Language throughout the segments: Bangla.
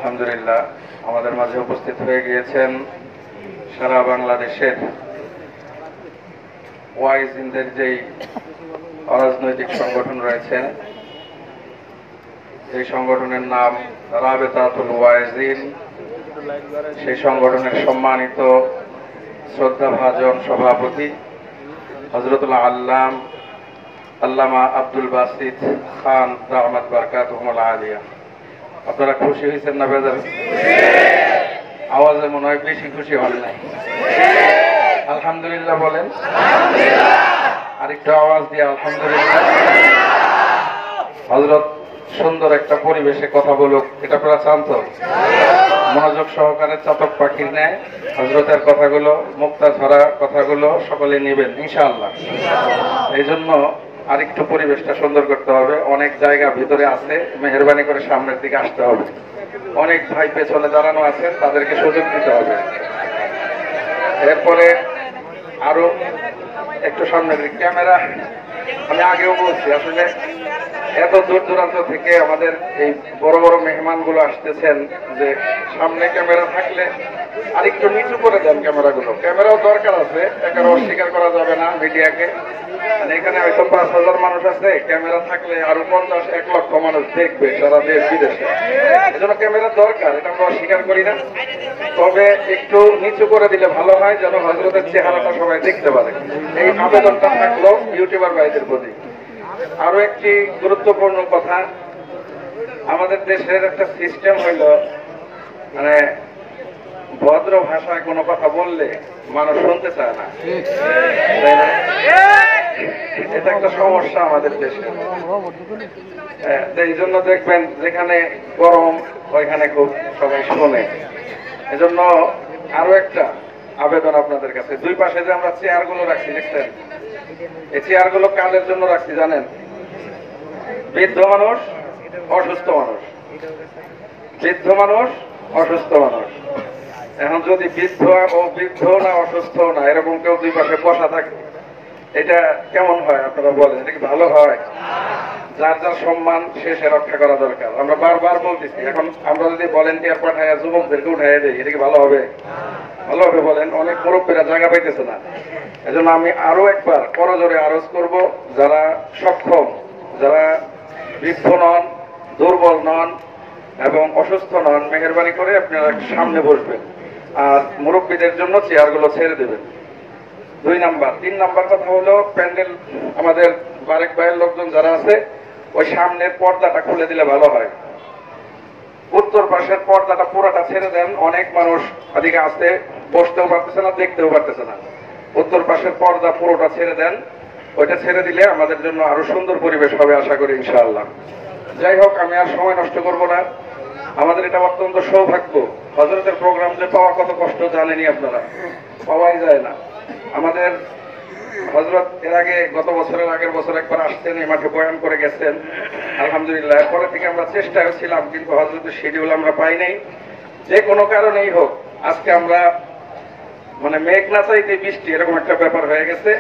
আলহামদুলিল্লাহ আমাদের মাঝে উপস্থিত হয়ে গিয়েছেন সারা বাংলাদেশের ওয়াইজিনদের যেই অরাজনৈতিক সংগঠন রয়েছে, এই সংগঠনের নাম রাবেতাতুল ওয়াইজিন। সেই সংগঠনের সম্মানিত শ্রদ্ধাভাজন সভাপতি হযরতুল আল্লামা আব্দুল বাসিত খান দামাত বারকাতুহুল আলিয়া। আপনারা খুশি হয়েছেন না বেজার? আওয়াজে মনে হয় বেশি খুশি হন নাই। আলহামদুলিল্লাহ বলেন, আরেকটু আওয়াজ দিয়ে আলহামদুলিল্লাহ। হযরত সুন্দর একটা পরিবেশে কথা বলুক, এটা আপনারা চান তো? মনোযোগ সহকারে চাতক পাখির ন্যায় হযরতের কথাগুলো, মুক্তা ঝরা কথাগুলো সকলে নেবেন ইনশাআল্লাহ। এই জন্য আরেকটু পরিবেশটা সুন্দর করতে হবে। অনেক জায়গা ভিতরে আছে, মেহেরবানি করে সামনের দিকে আসতে হবে। অনেক ভাই পেছনে দাঁড়ানো আছেন, তাদেরকে সুযোগ দিতে হবে। এরপরে আরো একটু সামনের দিকে ক্যামেরা, আমি আগেও বলছি আসলে এত দূর দূরান্ত থেকে আমাদের এই বড় বড় মেহমানগুলো আসতেছেন, যে সামনে ক্যামেরা থাকলে আরেকটু নিচু করে দেন ক্যামেরাগুলো। ক্যামেরাও দরকার আছে, এখানে অস্বীকার করা যাবে না মিডিয়াকে। এখানে হয়তো 5,000 মানুষ আছে, ক্যামেরা থাকলে আরো 50-1 লক্ষ মানুষ দেখবে সারা দেশ বিদেশে। এজন্য ক্যামেরা দরকার, এটা আমরা অস্বীকার করি না। তবে একটু নিচু করে দিলে ভালো হয়, যেন হযরতের চেহারাটা সবাই দেখতে পারে। এই আবেদনটা থাকলো ইউটিউবার ভাইদের প্রতি। আরো একটি গুরুত্বপূর্ণ কথা, আমাদের দেশের একটা সিস্টেম হইল, মানে ভদ্র ভাষায় কোনো কথা বললে মানুষ শুনতে চায় না, তাই না? এটা একটা সমস্যা আমাদের দেশে। এই জন্য দেখবেন যেখানে গরম ওইখানে খুব সবাই শোনে। এজন্য আরো একটা আবেদন আপনাদের কাছে, দুই পাশে যে আমরা চেয়ারগুলো রাখছি দেখছেন, এই চেয়ারগুলো কাদের জন্য রাখছি জানেন? বৃদ্ধ মানুষ, অসুস্থ মানুষ, বৃদ্ধ মানুষ, অসুস্থ মানুষ। এখন যদি বৃদ্ধ না অসুস্থ না এরকম কেউ দুই পাশে বসা থাকে, এটা কেমন হয় আপনারা বলেন? এটা কি ভালো হয়? যার যার সম্মান শেষে রক্ষা করা দরকার। আমরা বারবার বলতেছি, এখন আমরা যদি ভলেন্টিয়ার পাঠাইয়া যুবকদেরকে উঠাইয়া দিই, এটা কি ভালো হবে? ভালো হবে বলেন? অনেক মুরব্বীরা জায়গা পাইতেছে না। এজন্য আমি আরো একবার করজোরে আরজ করব, যারা সক্ষম, যারা বৃদ্ধ নন, দুর্বল নন এবং অসুস্থ নন, মেহেরবানি করে আপনারা সামনে বসবেন আর মুরব্বীদের জন্য চেয়ারগুলো ছেড়ে দেবেন। 2 নাম্বার। 3 নাম্বার কথা হলো, প্যান্ডেল আমাদের বারেক ভাইয়ের লোকজন যারা আছে, ওই সামনের পর্দাটা খুলে দিলে ভালো হয়। উত্তর পাশের পর্দাটা পুরোটা ছেড়ে দেন, অনেক মানুষ এদিকে আসতে বসতেও পারতেছে না, দেখতেও পারতেছে না। উত্তর পাশের পর্দা পুরোটা ছেড়ে দেন, ওইটা ছেড়ে দিলে আমাদের জন্য আরো সুন্দর পরিবেশ হবে আশা করি ইনশাআল্লাহ। যাই হোক, আমি আর সময় নষ্ট করব না। আমাদের এটা অত্যন্ত সৌভাগ্য, হযরতের প্রোগ্রাম যে পাওয়া কত কষ্ট জানেনি আপনারা, পাওয়াই যায় না। আমাদের হযরত এর আগে গত বছরের আগের বছর একবার আসতেন, এই মাঠে বয়ান করে গেছেন আলহামদুলিল্লাহ। এরপরে থেকে আমরা চেষ্টায় ছিলাম, কিন্তু হযরতের শিডিউল আমরা পাই নাই। যে কোনো কারণেই হোক, আজকে আমরা মানে মেঘ না চাইতে বৃষ্টি, এরকম একটা ব্যাপার হয়ে গেছে।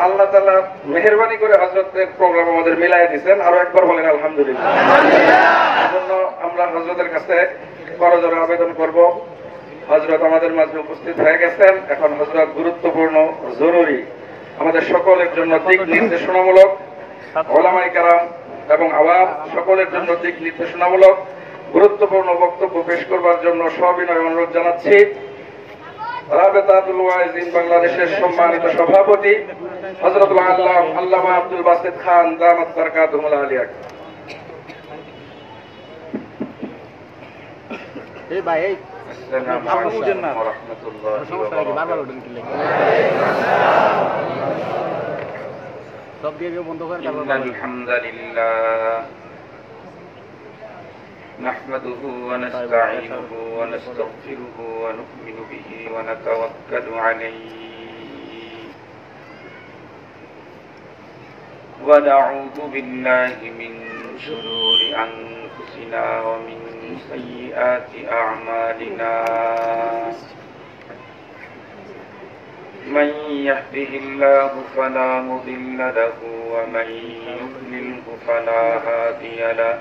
আল্লাহ তাআলা মেহেরবানি করে হযরতের প্রোগ্রাম আমাদের মিলাই দিয়েছেন। আরো একবার বলেন আলহামদুলিল্লাহ। এজন্য আমরা হযরতের কাছে করজোরে আবেদন করব। হযরত আমাদের মাঝে উপস্থিত হয়ে গেছেন। এখন হযরত গুরুত্বপূর্ণ, জরুরি, আমাদের সকলের জন্য দিক নির্দেশনামূলক, ওলামায়ে কেরাম এবং আওয়াম সকলের জন্য দিক নির্দেশনামূলক গুরুত্বপূর্ণ বক্তব্য পেশ করবার জন্য সবিনয় অনুরোধ জানাচ্ছি রাবেতাতুল ওয়াইজিন বাংলাদেশের সম্মানিত সভাপতি হযরতুল আল্লামা আব্দুল বাসিত খান দামাত বারকাতুহুল আলিয়া। এই ভাই, এই আসসালামু আলাইকুম ওয়া রাহমাতুল্লাহি ওয়া বারাকাতুহু। সব দিয়ে বন্ধ করে আলহামদুলিল্লাহ نحمده ونستعينه ونستغفره ونؤمن به ونتوكل عليه ونعوذ بالله من شرور أنفسنا ومن سيئات أعمالنا من يهده الله فلا مضل له ومن يضلله فلا هادي له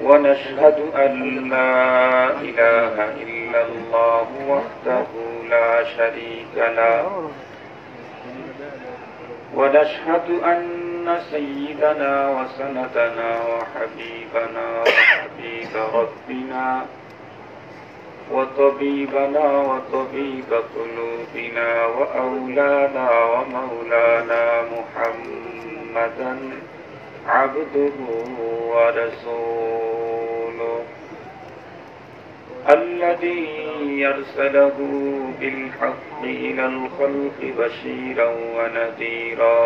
ونشهد أن لا إله إلا الله وحده لا شريك له ونشهد أن سيدنا وسندنا وحبيبنا وحبيب ربنا وطبيبنا وطبيب قلوبنا وأولانا ومولانا محمدا عبده ورسوله الذي يرسله بالحق إلى الخلق بشيرا ونذيرا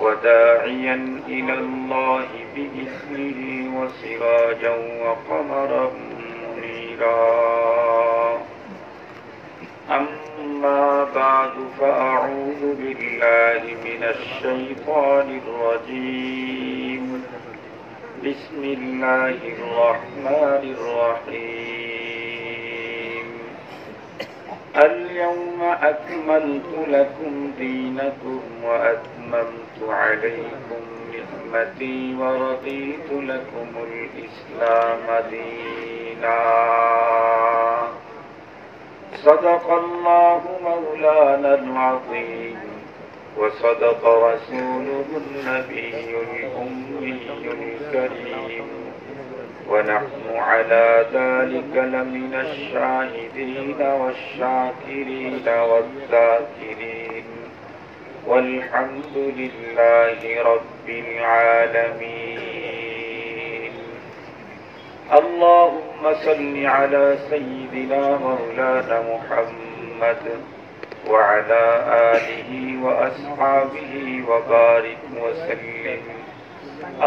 وداعيا إلى الله بإذنه وسراجا وقمرا منيرا أما بعد فأعوذ بالله من الشيطان الرجيم بسم الله الرحمن الرحيم اليوم أكملت لكم دينكم وأتممت عليكم نعمتي ورضيت لكم الإسلام دينا صدق الله مولانا العظيم وصدق رسوله النبي الأمي الكريم ونحن على ذلك لمن الشاهدين والشاكرين والذاكرين والحمد لله رب العالمين اللهم صل على سيدنا مولانا محمد وعلى آله وأصحابه وبارك وسلم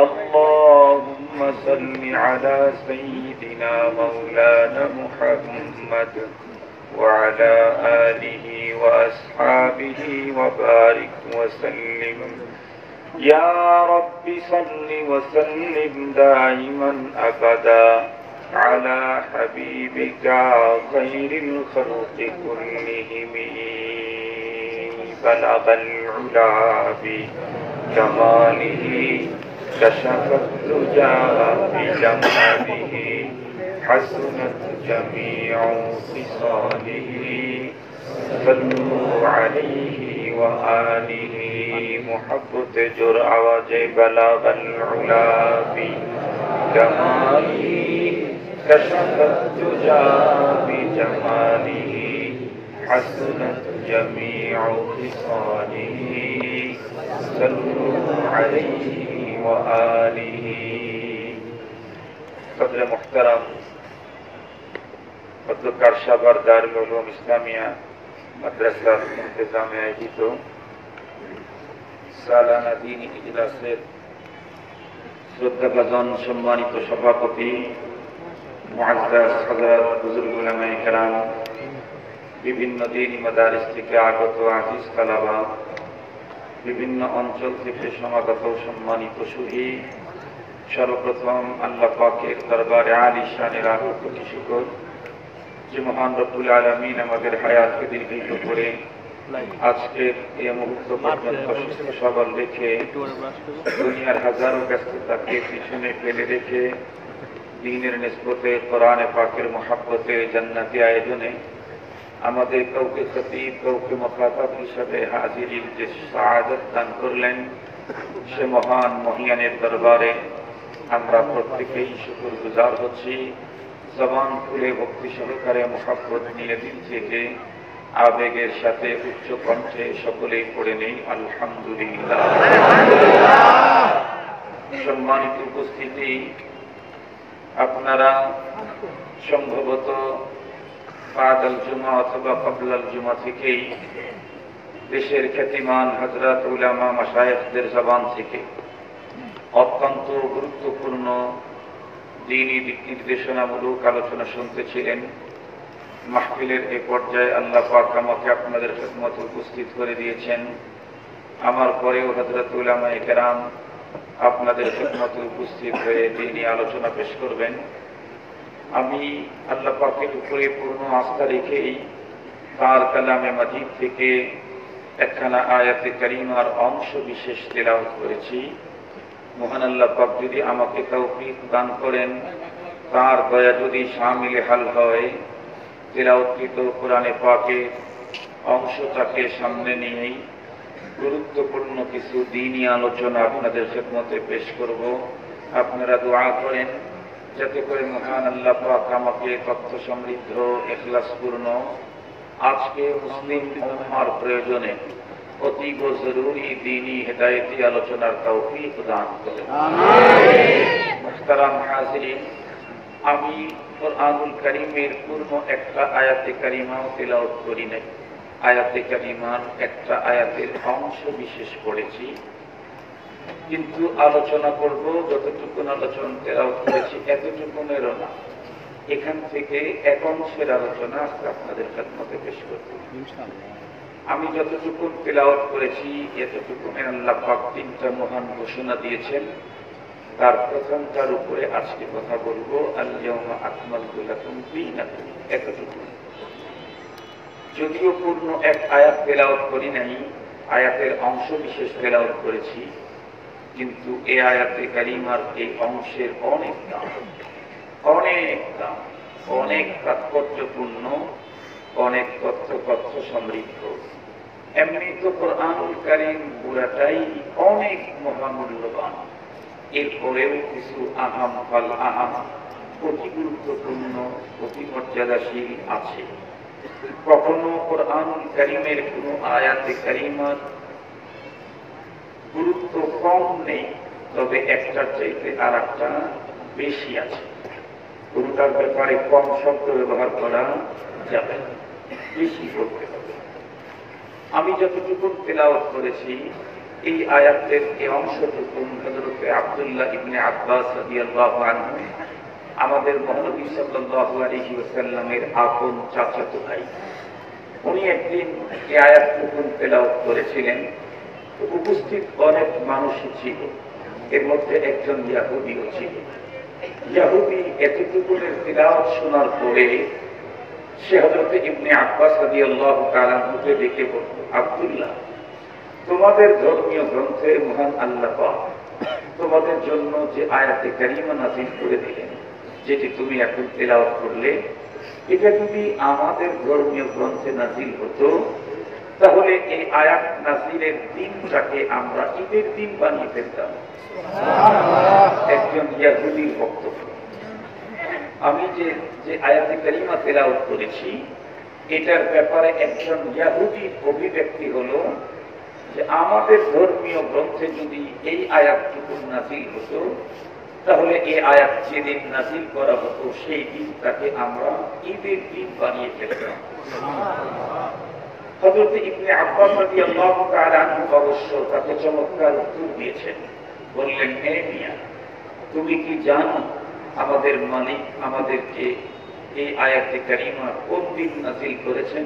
اللهم صل على سيدنا مولانا محمد وعلى آله وأصحابه وبارك وسلم يا رب صل وسلم دائما أبدا على حبيبك خير الخلق كلهم بلغ العلا بجماله كشف الدجى بجماله حسنت جميع خصاله صلوا عليه وآله محبت جرع وجه بلغ العلا بجماله كشف الدجى بجماله حسنت جميع خصاله صلوا عليه وآله صدر محترم অধ্যক্ষার সাভার দারুল উলুম ইসলামিয়া মাদ্রাসার ইন্তেজামে আয়োজিত সালানা দ্বীনি ইজলাসের শ্রদ্ধাভাজন সম্মানিত সভাপতি মুআজ্জাজ হযরত বুজুর্গ উলামায়ে কেরাম, বিভিন্ন দ্বীনি মাদারিস থেকে আগত আজিজ তালাবা, বিভিন্ন অঞ্চল থেকে সমাগত সম্মানিত সুধী, সর্বপ্রথম আল্লাহ পাকের দরবারে আলিশানের আগত শুকর যে মহান রব্বুল আলামিন আমাদের হায়াতকে দীর্ঘায়িত করে আজকের এই মুহূর্ত পর্যন্ত সুস্থ সবল রেখে দুনিয়ার হাজারো ব্যস্ততাকে পিছনে ফেলে রেখে দ্বীনের নিসবতে কোরআনে পাকের মহাব্বতে জান্নাতি আয়োজনে আমাদের কাউকে খতীব কাউকে মুখাতাব হিসাবে হাজিরির যে সাআদত দান করলেন সে মহান মহিয়ানের দরবারে আমরা প্রত্যেকেই শুকরগুজার হচ্ছি। জবান খুলে ভক্তি সহকারে মুহাব্বত নিয়ে দিল থেকে আবেগের সাথে উচ্চ কণ্ঠে সকলেই পড়ে নেই আলহামদুলিল্লাহ। সম্মানিত উপস্থিতি, আপনারা সম্ভবত বাদাল জুমা অথবা ক্বাবলাল জুমা থেকেই দেশের খ্যাতিমান হযরত উলামা মাশায়েখদের জবান থেকে অত্যন্ত গুরুত্বপূর্ণ দ্বীনি দিক নির্দেশনামূলক আলোচনা শুনতেছিলেন। মাহফিলের এই পর্যায়ে আল্লাহ পাক আমাকে আপনাদের খিদমতে উপস্থিত করে দিয়েছেন। আমার পরেও হযরত উলামায়ে কেরাম আপনাদের খিদমতে উপস্থিত হয়ে দ্বীনি আলোচনা পেশ করবেন। আমি আল্লাহ পাকের উপরে পূর্ণ আস্থা রেখেই তার কালামে মাজিদ থেকে একখানা আয়াতে কারিমার অংশ বিশেষ তেলাওয়াত করেছি। মহান আল্লাহ পাক যদি আমাকে তৌফিক দান করেন, তার দয়া যদি শামিলে হাল হয়, তিলাওয়াতকৃত কোরআনে পাকের অংশটাকে সামনে নিয়েই গুরুত্বপূর্ণ কিছু দ্বীনি আলোচনা আপনাদের খেদমতে পেশ করব। আপনারা দোয়া করেন যাতে করে মহান আল্লাহ পাক আমাকে তথ্য সমৃদ্ধ, ইখলাসপূর্ণ আজকে মুসলিম উম্মার প্রয়োজনে অতীব জরুরি দ্বীনি হেদায়েতি আলোচনার তৌফিক দান করেন। মুহতারাম হাজিরিন, আমি কুরআনুল কারীমের পূর্ণ একটা আয়াতে কারিমাও তেলাওয়াত করি নাই। আয়াতে কারিমার একটা আয়াতের অংশ বিশেষ পড়েছি, কিন্তু আলোচনা করব যতটুকু আলোচনা তেলাওয়াত করেছি এতটুকুনেরও না, এখান থেকে এক অংশের আলোচনা আজকে আপনাদের খেদমতে পেশ করব। আমি যতটুকু তেলাওয়াত করেছি এতটুকুনে আল্লাহ পাক তিনটা মহান ঘোষণা দিয়েছেন। তার প্রথমটার উপরে আজকে কথা বলবো, আল ইয়াউমা আকমালতু লাকুম দীনাকুম। এতটুকু, যদিও পূর্ণ এক আয়াত তেলাওয়াত করি নাই, আয়াতের অংশ বিশেষ তেলাওয়াত করেছি, কিন্তু এই আয়াতে কারিমার এই অংশের অনেক দাম, অনেক দাম, অনেক তাৎপর্যপূর্ণ, অনেক তথ্য সমৃদ্ধ। এমনি তো কুরআনুল কারীম পুরাটাই অনেক মহামূল্যবান, এরপরেও কিছু আহাম ফাল আহাম, অতি গুরুত্বপূর্ণ, অতি মর্যাদাশীল আছে। কখনো কুরআনুল কারীমের কোন আয়াতে কারিমার গুরুত্ব কম নেই, তবে একটার চাইতে আর একটা বেশি আছে। কোনটার ব্যাপারে কম শব্দ ব্যবহার করা যাবে না, বেশি করতে হবে। আমি যতটুকু তেলাওয়াত করেছি এই আয়াতের এই অংশটুকু হযরত আব্দুল্লাহ ইবনে আব্বাস রাদিয়াল্লাহু আনহু, আমাদের মহানবী সাল্লাল্লাহু আলাইহি ওয়াসাল্লামের আপন চাচাতো ভাই, উনি একদিন এই আয়াতটুকু তেলাওয়াত করেছিলেন। উপস্থিত অনেক মানুষই ছিল, এর মধ্যে একজন ইয়াহুদিও ছিল। ইয়াহুদি এতটুকুনের তিলাওয়াত শোনার পরে সে হযরত ইবনে আব্বাস রাদিয়াল্লাহু তাআলা আনহুকে ডেকে বলল, আব্দুল্লাহ, তোমাদের ধর্মীয় গ্রন্থে মহান আল্লাহ পাক তোমাদের জন্য যে আয়াতে কারিমা নাযিল করে দিলেন, যেটি তুমি এখন তেলাওয়াত করলে, এটা যদি আমাদের ধর্মীয় গ্রন্থে নাযিল হতো, তাহলে এই আয়াত নাযিলের দিনটাকে আমরা ঈদের দিন বানিয়ে ফেলতাম। একজন ইয়াহুদির বক্তব্য। আমি যে আয়াতে কারিমা তেলাওয়াত করেছি, এটার ব্যাপারে একজন ইয়াহুদির অভিব্যক্তি হলো যে আমাদের ধর্মীয় গ্রন্থে যদি এই আয়াতটুকু নাযিল হতো, তাহলে এই আয়াত যেদিন নাযিল করা হতো সেই দিনটাকে আমরা ঈদের দিন বানিয়ে ফেলতাম। হযরত ইবনে আব্বাস রাদিয়াল্লাহু তাআলা আনহু অবশ্য তাকে চমৎকার উত্তর দিয়েছেন। বললেন, হে মিয়া, তুমি কি জানো আমাদের মালিক আমাদেরকে এই আয়াতে কারিমা কোন দিন নাযিল করেছেন?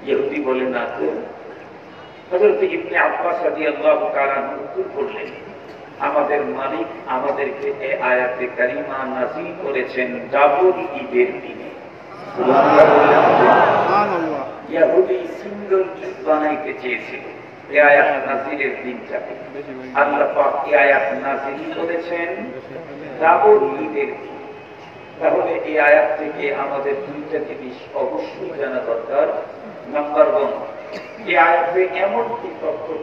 ইহুদি বলে, না তো। হযরত ইবনে আব্বাস রাদিয়াল্লাহু তাআলা আনহু উত্তর করলেন, আমাদের মালিক আমাদেরকে এই আয়াতে কারিমা নাযিল করেছেন ডাবল ঈদের দিনে। সুবহানাল্লাহ। ইহুদি সিঙ্গল ঈদ বানাইতে চেয়েছিল এই আয়াত নাযিলের দিনটাকে। আল্লাহ পাক এই আয়াত নাযিল করেছেন ডাবল ঈদের দিন। তাহলে এই আয়াত থেকে আমাদের দুইটা জিনিস অবশ্যই জানা দরকার। নাম্বার 1, এই আয়াতে এমন কি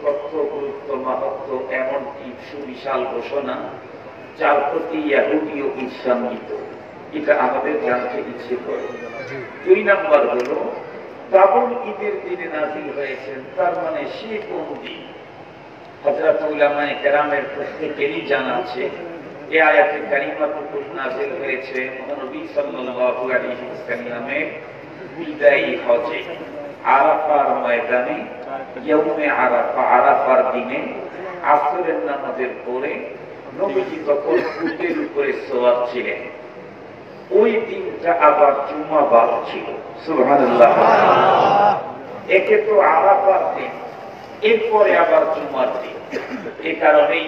তথ্য গুরুত্ব মাহাত্ম্য, এমন কি সুবিশাল ঘোষণা যার প্রতি ইহুদিও ঈর্ষান্বিত, এটা আমাদের জানতে ইচ্ছে করে। 2 নাম্বার হলো ডাবল ঈদের দিনে নাযিল হয়েছেন, তার মানে সে কোন দিন? হযরত উলামায়ে কেরামের প্রত্যেকেরই জানা আছে এই আয়াতে কারিমাটুকু নাযিল হয়েছে মহানবী সাল্লাল্লাহু আলাইহি ওয়াসাল্লামের বিদায়ী হজে, আরাফার ময়দানে, ইয়াউমে আরাফা, আরাফার দিনে আসরের নামাজের পরে নবীজি তখন উটের উপরে সওয়ার ছিলেন। ওই দিনটা আবার জুমাবার ছিল। সুবহানাল্লাহ। একে তো আরাফার দিন, এরপরে আবার জুমার দিন। এই কারণেই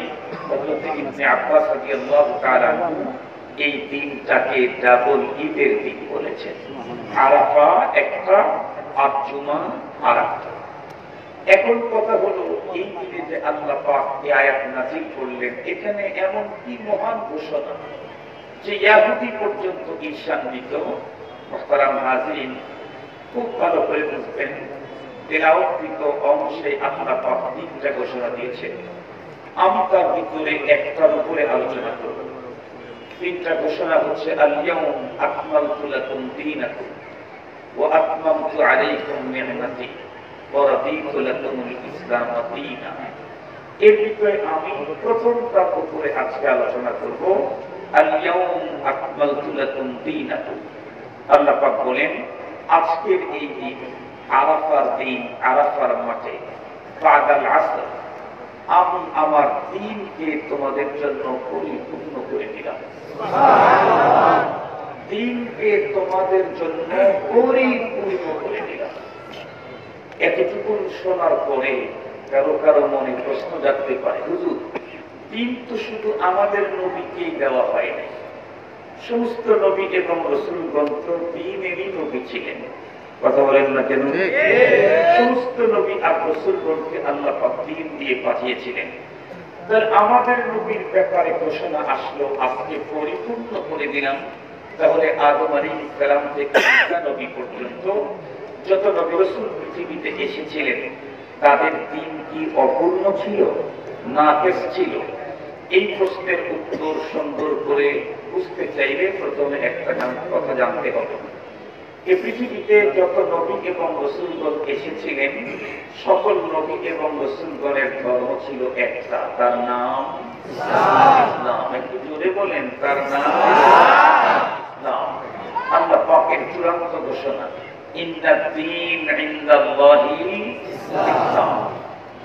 হযরত ইবনে আব্বাস রাদিয়াল্লাহু তাআলা আনহু এই দিনটাকে ডাবল ঈদের দিন বলেছেন। আরাফা একটা আর জুমা আরেকটা। এখন কথা হলো এই দিনে যে আল্লাহ পাক এই আয়াত নাযিল করলেন, এখানে এমন কি মহান ঘোষণা যে ইহুদি পর্যন্ত ঈর্ষান্বিত। মুহতারাম হাজিরিন, খুব ভালো করে বুঝবেন, তেলাওয়াতকৃত অংশে আল্লাহ পাক তিনটা ঘোষণা দিয়েছেন। আমি তার ভিতরে একটার উপরে আলোচনা করব। তিনটা ঘোষণা হচ্ছে আল-ইয়াউম আকমালতু লাকুম দীনাকুম ওয়া আতমামতু আলাইকুম নি'মাতি ওয়া রাদিতু লাকুমুল ইসলাম দীনা। এর ভিতরে আমি প্রথমটার উপরে আজকে আলোচনা করব, আল-ইয়াউম আকমালতু লাকুম দীনাকুম। আল্লাহ পাক বলেন, আজকের এই দিন, আরাফার দিন, আরাফার মাঠে, বাদাল আসর, আমি আমার দ্বীনকে তোমাদের জন্য পরিপূর্ণ করে দিলাম। দ্বীনকে তোমাদের জন্য পরিপূর্ণ করে দিলাম। এতটুকু শোনার পরে কারো কারো মনে প্রশ্ন জাগতে পারে, হুজুর, দ্বীন তো শুধু আমাদের নবীকেই দেওয়া হয় না, সমস্ত নবী এবং রাসূলগণ তো দ্বীনেরই নবী ছিলেন। কথা বলেন না কেন? সমস্ত নবী আর রাসূলগণকে আল্লাহ পাক দ্বীন দিয়ে পাঠিয়েছিলেন। তাহলে আমাদের নবীর ব্যাপারে ঘোষণা আসলো, আজকে পরিপূর্ণ করে দিলাম। তাহলে আদম আলাইহিস সালাম থেকে ঈসা নবী পর্যন্ত যত নবী রাসূল পৃথিবীতে এসেছিলেন, তাদের দ্বীন কি অপূর্ণ ছিল, নাকিস ছিল? এই প্রশ্নের উত্তর সুন্দর করে বুঝতে চাইলে প্রথমে একটা কথা জানতে হবে। এই পৃথিবীতে যত নবী এবং রাসূলগণ এসেছিলেন, সকল নবী এবং রাসূলগণের ধর্ম ছিল একটা, তার নাম ইসলাম। একটু জোরে বলেন, তার নাম ইসলাম। আল্লাহ পাকের চূড়ান্ত ঘোষণা, ইন্নাদ-দীন ইনদাল্লাহিল ইসলাম।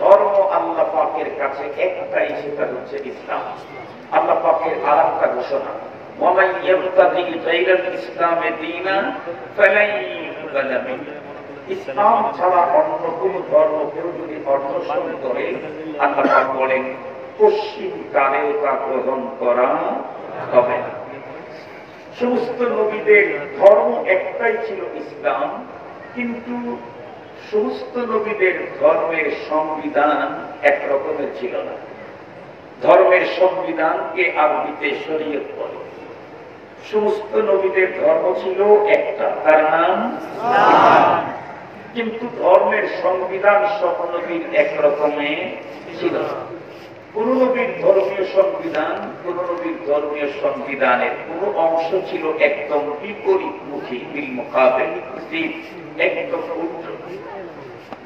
ধর্ম আল্লাহ পাকের কাছে একটাই, সেটা হচ্ছে ইসলাম। আল্লাহ পাকের আরেকটা ঘোষণা, وَمَنْ يَبْتَغِي غَيْرَ الْإِسْلَامِ دِينًا فَلَنْ يُقْبَلَ مِنْهُ। ইসলাম ছাড়া অন্য কোন ধর্ম কেউ যদি অনুসরণ করে, আল্লাহ পাক বলেন, পশ্চিম কালেও তা গ্রহণ করা হবে না। সমস্ত নবীদের ধর্ম একটাই ছিল, ইসলাম। কিন্তু সমস্ত নবীদের ধর্মের সংবিধান এক রকমের ছিল না। ধর্মের সংবিধানকে আরবিতে শরীয়ত বলে। সমস্ত নবীদের ধর্ম ছিল একটা, তার নাম ইসলাম। কিন্তু ধর্মের সংবিধান সব নবীর এক রকমের ছিল না। কোন নবীর ধর্মীয় সংবিধান, কোন নবীর ধর্মীয় সংবিধানের কোন অংশ ছিল একদম বিপরীতমুখী, বিল মুকাবিল, একদম উল্টো।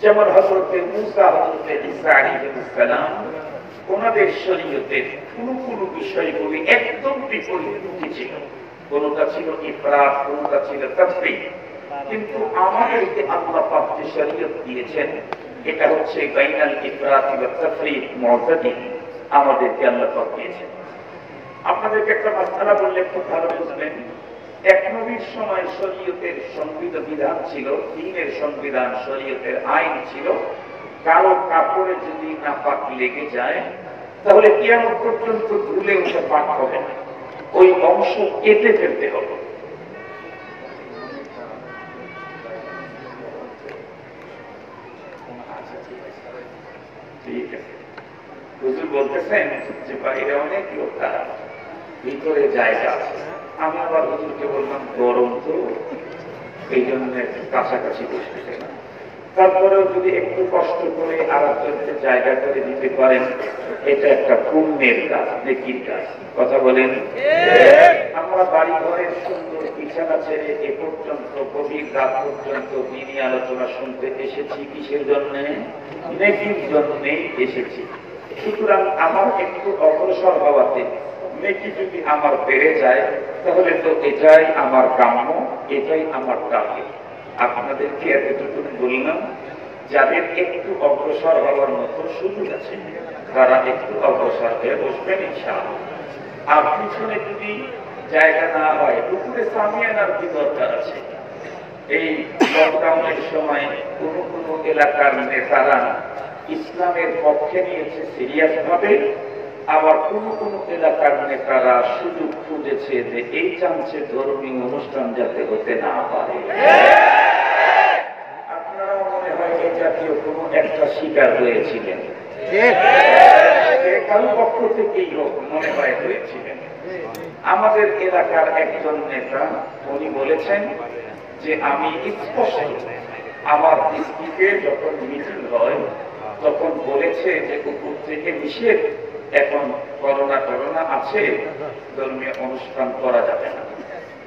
যেমন হযরত মূসা, হযরত ঈসা আলাইহিস সালাম, ওনাদের শরীয়তের কোন বিষয়গুলি একদম বিপরীতমুখী ছিল। কোনটা ছিল ইফরাত, কোনটা ছিল তাফরীত। কিন্তু আমাদেরকে আল্লাহ পাক যে শরীয়ত দিয়েছেন, এটা হচ্ছে বাইনাল ইফরাত ওয়া তাফরীত, মু'তাদিল। আমাদেরকে আল্লাহ পাক দিয়েছেন। আপনাদেরকে একটা মাসআলা বললে খুব ভালো বুঝবেন। এক নবীর সময় শরীয়তের সংবিধান বিধান ছিল, দ্বীনের সংবিধান, শরীয়তের আইন ছিল, কারো কাপড়ে যদি নাপাক লেগে যায়, তাহলে কিয়ামত পর্যন্ত ধুলে ওটা পাক হবে না, ওই অংশ কেটে ফেলতে হবে। ঠিক আছে, হুজুর বলতেছেন যে বাইরে অনেক লোক, তারা ভিতরে জায়গা আছে। আমি আবার হুজুরকে বললাম, গরম তো, এই জন্য কাছাকাছি বসতে না। তারপরেও যদি একটু কষ্ট করে আর একজনকে জায়গা করে দিতে পারেন, এটা একটা পুণ্যের কাজ, নেকির কাজ। কথা বলেন। আমরা বাড়ি ঘরের সুন্দর বিছানা ছেড়ে এ পর্যন্ত গভীর রাত পর্যন্ত দিনী আলোচনা শুনতে এসেছি কিসের জন্য? নেকির জন্যই এসেছি। সুতরাং আমার একটু অগ্রসর হওয়াতে নেকি যদি আমার বেড়ে যায়, তাহলে তো এটাই আমার কাম্য, এটাই আমার টার্গেট। আপনাদেরকে এতটুকু বললাম, যাদের একটু অগ্রসর হওয়ার মতো সুযোগ আছে, তারা একটু অগ্রসর হয়ে বসবেন ইনশাআল্লাহ। আর পিছনে যদি জায়গা না হয়, উপরে সামিয়ানার কি দরকার আছে? এই লকডাউনের সময় কোন এলাকার নেতারা ইসলামের পক্ষে নিয়েছে সিরিয়াস ভাবে, আবার কোন এলাকার নেতারা সুযোগ খুঁজেছে যে এই চান্সে ধর্মীয় অনুষ্ঠান যাতে হতে না পারে। আপনারা মনে হয় এই জাতীয় কোন একটা শিকার হয়েছিলেন, কারো পক্ষ থেকেই হোক মনে হয় হয়েছিলেন। আমাদের এলাকার একজন নেতা উনি বলেছেন যে আমি স্পষ্ট আমার ডিস্ট্রিক্টে যখন মিটিং হয় তখন বলেছে যে উপর থেকে নিষেধ, এখন করোনা আছে, ধর্মীয় অনুষ্ঠান করা যাবে না।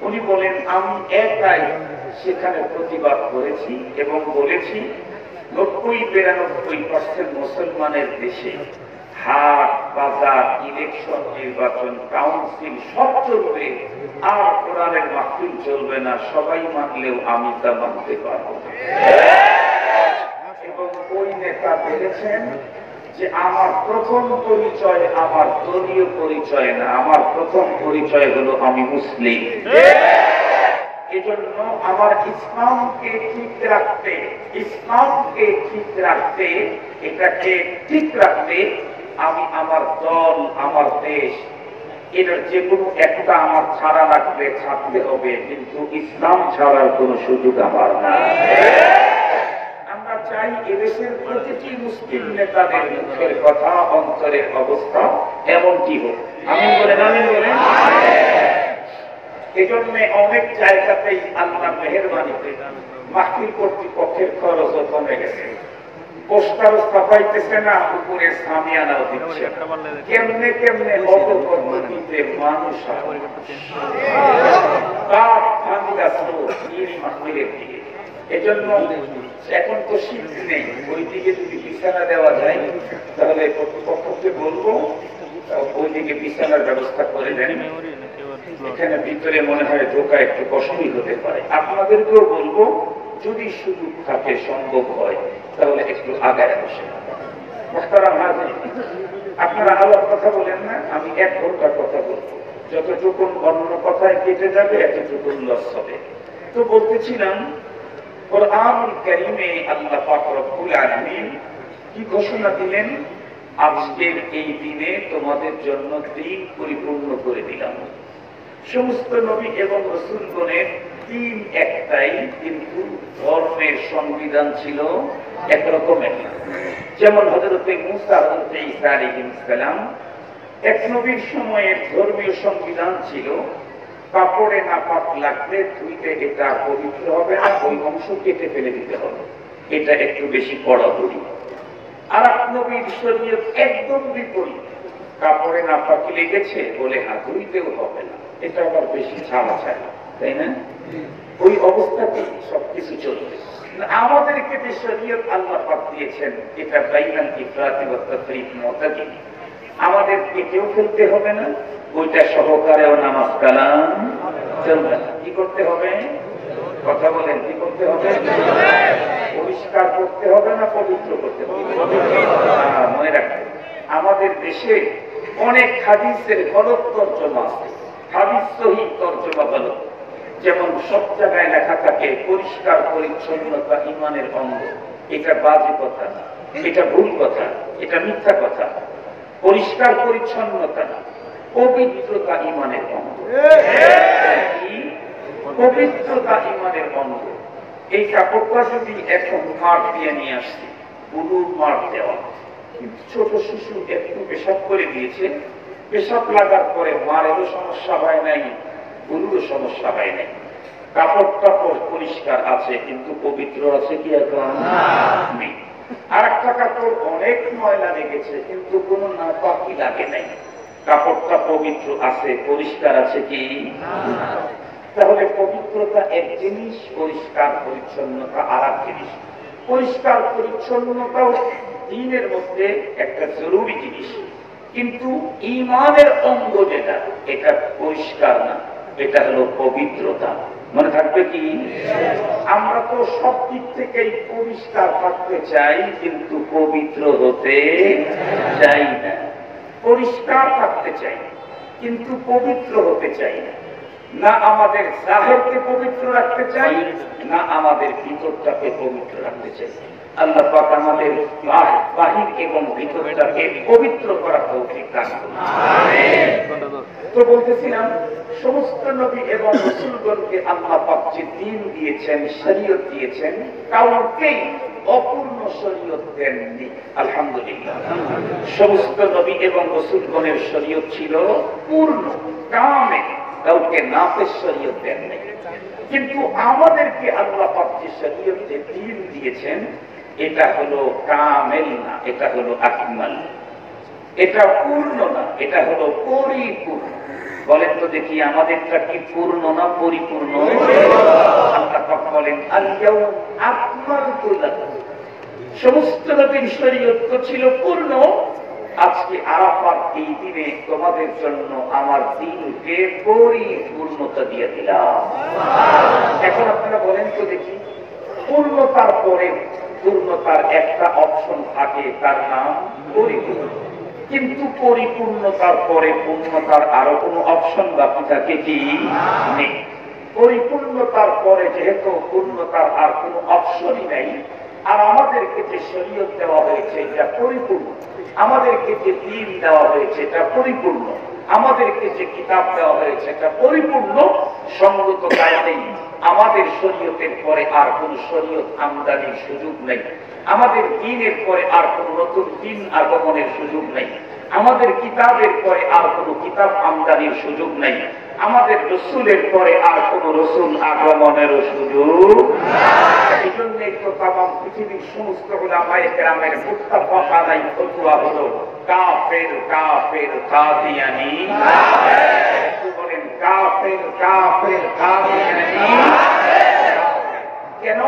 উনি বলেন আমি একাই সেখানে প্রতিবাদ করেছি এবং বলেছি 90-92% মুসলমানের দেশে হাট বাজার, ইলেকশন, নির্বাচন, কাউন্সিল সব চলবে, আর কোরআনের মাহফিল চলবে না। সবাই মানলেও আমি তা মানতে পারবো না। এবং ওই নেতা বলেছেন যে আমার প্রথম পরিচয় আমার দলীয় পরিচয় না, আমার প্রথম পরিচয় হলো আমি মুসলিম। এজন্য আমার ইসলামকে ঠিক রাখতে, এটাকে ঠিক রাখতে আমি আমার দল, আমার দেশ, এটার যে কোনো একটা আমার ছাড়া রাখবে, ছাড়তে হবে, কিন্তু ইসলাম ছাড়ার কোনো সুযোগ আমার না। আমরা চাই এদেশের প্রতিটি মুসলিম নেতাদের মুখের কথা, অন্তরের অবস্থা এমনটি হোক। আমিন বলেন, আমিন বলেন। এজন্য অনেক জায়গাতেই আল্লাহ মেহেরবানিতে মাহফিল কর্তৃপক্ষের খরচ কমে গেছে, পোস্টারও ছাপাইতেছে না, উপরে সামিয়ানাও দিচ্ছে। কেমনে কেমনে অত পদ্ধতিতে মানুষ মাহফিলের দিকে। এজন্য এখন তো শীত নেই, ওই দিকে যদি বিছানা দেওয়া যায় তাহলে কর্তৃপক্ষকে বলবো ওইদিকে বিছানার ব্যবস্থা করে দেন। এখানে ভিতরে মনে হয় ঢোকা একটু কষ্টই হতে পারে। আপনাদেরকেও বলবো যদি সুযোগ থাকে, সম্ভব হয়, তাহলে একটু আগায় বসে। আপনারা আলাদা কথা বলেন না, আমি 1 ঘন্টা কথা বলবো, যতটুকুন অন্য কথায় কেটে যাবে এতটুকুন লস হবে। তো বলতেছিলাম কোরআনুল কারীমে আল্লাহ পাক রব্বুল আলামিন কি ঘোষণা দিলেন? আজকের এই দিনে তোমাদের জন্য দিন পরিপূর্ণ করে দিলাম। সমস্ত নবী এবং রাসূলগণের দিন একটাই, কিন্তু ধর্মের সংবিধান ছিল একরকমের না। যেমন হযরত মুসা, হযরত ঈসা আলাইহিস সালাম, এক নবীর সময়ের ধর্মীয় সংবিধান ছিল কাপড়ে নাপাক লাগলে ধুইতে এটা পবিত্র হবে না, ওই অংশ কেটে ফেলে দিতে হবে, এটা একটু বেশি কড়াকড়ি। আর এক নবীর শরীয়ত একদম বিপরীত, কাপড়ে নাপাক লেগেছে বলে ধুইতেও হবে না, এটা আবার বেশি ছাড়াছাড়ি, তাই না? ওই অবস্থাতে সবকিছু চলবে। আমাদেরকে যে শরীয়ত আল্লাহ পাক দিয়েছেন এটা বাইনাল ইফরাতি ওয়াত তাফরীত মুতাদিন, আমাদের কেটেও ফেলতে হবে না, ওইটা সহকারেও নামাজ কালাম চলবে না। কি করতে হবে? কথা বলেন, কি করতে হবে? পরিষ্কার করতে হবে না পবিত্র করতে হবে? মনে রাখবেন, আমাদের দেশে অনেক হাদিসের গলত তর্জমা আছে, হাদিস সহিহ তর্জমা গলত। যেমন সব জায়গায় লেখা থাকে পরিষ্কার পরিচ্ছন্নতা ঈমানের অঙ্গ, এটা বাজে কথা, এটা ভুল কথা, এটা মিথ্যা কথা। পরিষ্কার পরিচ্ছন্নতা না, পবিত্রতা ঈমানের অঙ্গ। পবিত্রতা ঈমানের অঙ্গ। এই কাপড়টা যদি এখন মাঠ দিয়ে নিয়ে আসছি, বুলুর মাঠ দেওয়া, কিন্তু ছোট শিশু একটু পেশাব করে দিয়েছে, পেশাব লাগার পরে মারেরও সমস্যা হয় নাই, বুলুরও সমস্যা হয় নাই। কাপড়টা পরিষ্কার আছে কিন্তু পবিত্র আছে কি এখন? আর একটা কাপড় অনেক ময়লা লেগেছে কিন্তু কোনো নাপাকি লাগে নাই, কাপড়টা পবিত্র আছে, পরিষ্কার আছে কি? তাহলে পবিত্রতা এক জিনিস, পরিষ্কার পরিচ্ছন্নতা আর এক জিনিস। পরিষ্কার পরিচ্ছন্নতাও দ্বীনের মধ্যে একটা জরুরি জিনিস, কিন্তু ঈমানের অঙ্গ যেটা, এটা পরিষ্কার না, এটা হলো পবিত্রতা। মনে থাকবে কি? আমরা তো সব দিক থেকেই পরিষ্কার থাকতে চাই কিন্তু পবিত্র হতে চাই না। পরিষ্কার থাকতে চাই কিন্তু পবিত্র হতে চাই না। না আমাদের জাহেরকে পবিত্র রাখতে চাই, না আমাদের ভিতরটাকে পবিত্র রাখতে চাই। আল্লাহ পাক আমাদের বাহির এবং ভিতরটাকে পবিত্র করার তৌফিক দান করুন। তো বলতেছিলাম সমস্ত নবী এবং রাসূলগণকে আল্লাহ পাক যে দ্বীন দিয়েছেন, শরীয়ত দিয়েছেন, কাউকেই অপূর্ণ শরীয়ত দেননি। আলহামদুলিল্লাহ, সমস্ত নবী এবং রাসূলগণের শরীয়ত ছিল পূর্ণ কামেল, কাউকে নাফেস শরীয়ত দেন নাই। কিন্তু আমাদেরকে আল্লাহ পাক যে শরীয়তে দ্বীন দিয়েছেন, এটা হলো কামেল না, এটা হলো আকমাল, এটা পূর্ণ না, এটা হলো পরিপূর্ণ। বলেন তো দেখি, আমাদেরটা কি পূর্ণ না পরিপূর্ণ? আল্লাহ পাক বলেন, আল-ইয়াউমা আকমালতু লাকুম। সমস্ত নবীর শরীয়ত তো ছিল পূর্ণ, আজকে আরাফার এই দিনে তোমাদের জন্য আমার দিনকে পরিপূর্ণতা দিয়ে দিলাম। এখন আপনারা বলেন তো দেখি, পূর্ণতার পরে পূর্ণতার একটা অপশন থাকে, তার নাম পরিপূর্ণ। কিন্তু পরিপূর্ণতার পরে পূর্ণতার আরো কোনো অপশন বাকি থাকে কি? নেই। পরিপূর্ণতার পরে যেহেতু পূর্ণতার আর কোনো অপশনই নেই, আর আমাদেরকে যে শরীয়ত দেওয়া হয়েছে এটা পরিপূর্ণ, আমাদেরকে যে দ্বীন দেওয়া হয়েছে এটা পরিপূর্ণ, আমাদেরকে যে কিতাব দেওয়া হয়েছে এটা পরিপূর্ণ, সঙ্গত কায়দায় আমাদের শরীয়তের পরে আর কোন শরীয়ত আমদানির সুযোগ নেই, আমাদের দ্বীনের পরে আর কোন নতুন দ্বীন আগমনের সুযোগ নেই, আমাদের কিতাবের পরে আর কোন কিতাব আমদানির সুযোগ নেই, আমাদের রসুলের পরে আর কোন রসুল আগমনেরও সুযোগ। এই জন্য তো তামাম পৃথিবীর সমস্ত উলামায়ে কেরামের মুত্তাফাক আলাইহি ফতোয়া হলো কাফের কাফের কাদিয়ানি, বলেন কাফের কাফের কাদিয়ানি। কেন?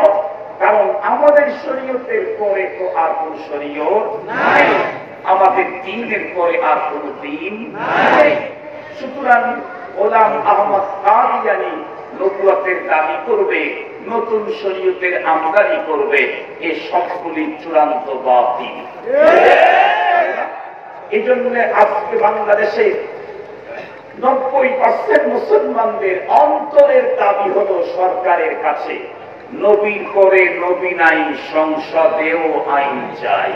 কারণ আমাদের শরীয়তের পরে তো আর কোন শরীয়ত নাই, আমাদের দ্বীনের পরে আর কোন দ্বীন নাই। সুতরাং গোলাম আহমদ কাদিয়ানি নবুয়তের দাবি করবে, নতুন শরীয়তের আমদানি করবে, এ সবগুলি চূড়ান্ত বাতিল। এই জন্য আজকে বাংলাদেশে 90% মুসলমানদের অন্তরের দাবি হলো সরকারের কাছে, নবীর পরে নবী নাই, সংসদেও আইন চাই।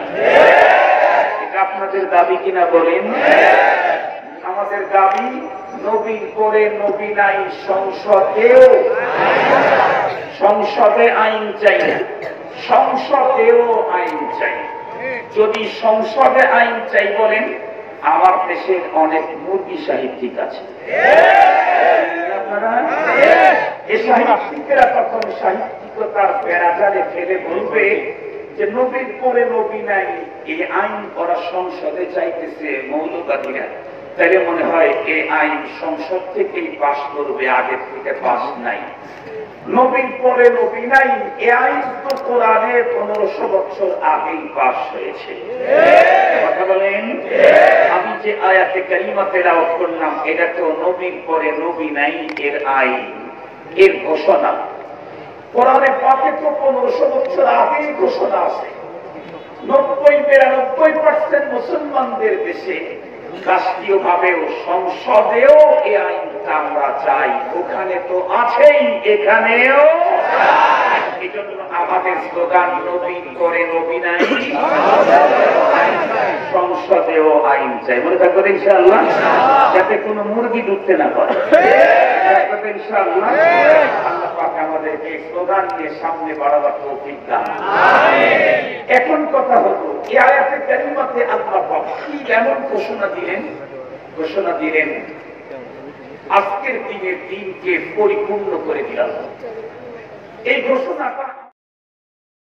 এটা আপনাদের দাবি কিনা বলেন? আমাদের দাবি, নবীর পরে নবী নাই, সংসদেও, সংসদে আইন চাই, সংসদেও আইন চাই। যদি সংসদে আইন চাই বলেন, আমার দেশের অনেক মুরগি সাহিত্যিক আছে, এই সাহিত্যিকেরা তখন সাহিত্যিকতার বেড়াজালে ফেলে বলবে যে নবীর পরে নবী নাই, এই আইন করা সংসদে চাইতেছে মৌলবাদীরা, তাইলে মনে হয় এই আইন সংসদ থেকেই পাশ করবে, আগের থেকে পাশ নাই। নবীর পরে নবী নাই, এই আইন তো কোরআনে 1500 বছর আগেই পাশ হয়েছে। কথা বলেন? আমি যে আয়াতে কারিমা তেলাওয়াত করলাম, এটা তো নবীর পরে নবী নাই এর আইন, এর ঘোষণা। কোরআনে পাকে তো 1500 বছর আগেই ঘোষণা আছে। 90-92% মুসলমানদের দেশে রাষ্ট্রীয় ভাবেও সংসদেও এই আইনটা আমরা চাই, ওখানে তো আছেই, এখানেও। এই জন্য আমাদের স্লোগান, নবীর পরে নবী নাই, সংসদেও আইন চাই। মনে থাকবে ইনশাআল্লাহ, যাতে কোনো মুরগি ঢুকতে না পারে। ইনশাআল্লাহ আল্লাহ পাক আমাদেরকে স্লোগান দিয়ে সামনে বাড়াবার তৌফিক দান। এখন কথা হলো, এই আয়াতে কারিমাতে আল্লাহ পাক কি এমন ঘোষণা দিলেন? ঘোষণা দিলেন, আজকের দিনের দিনকে পরিপূর্ণ করে দিলাম। এই ঘোষণাটা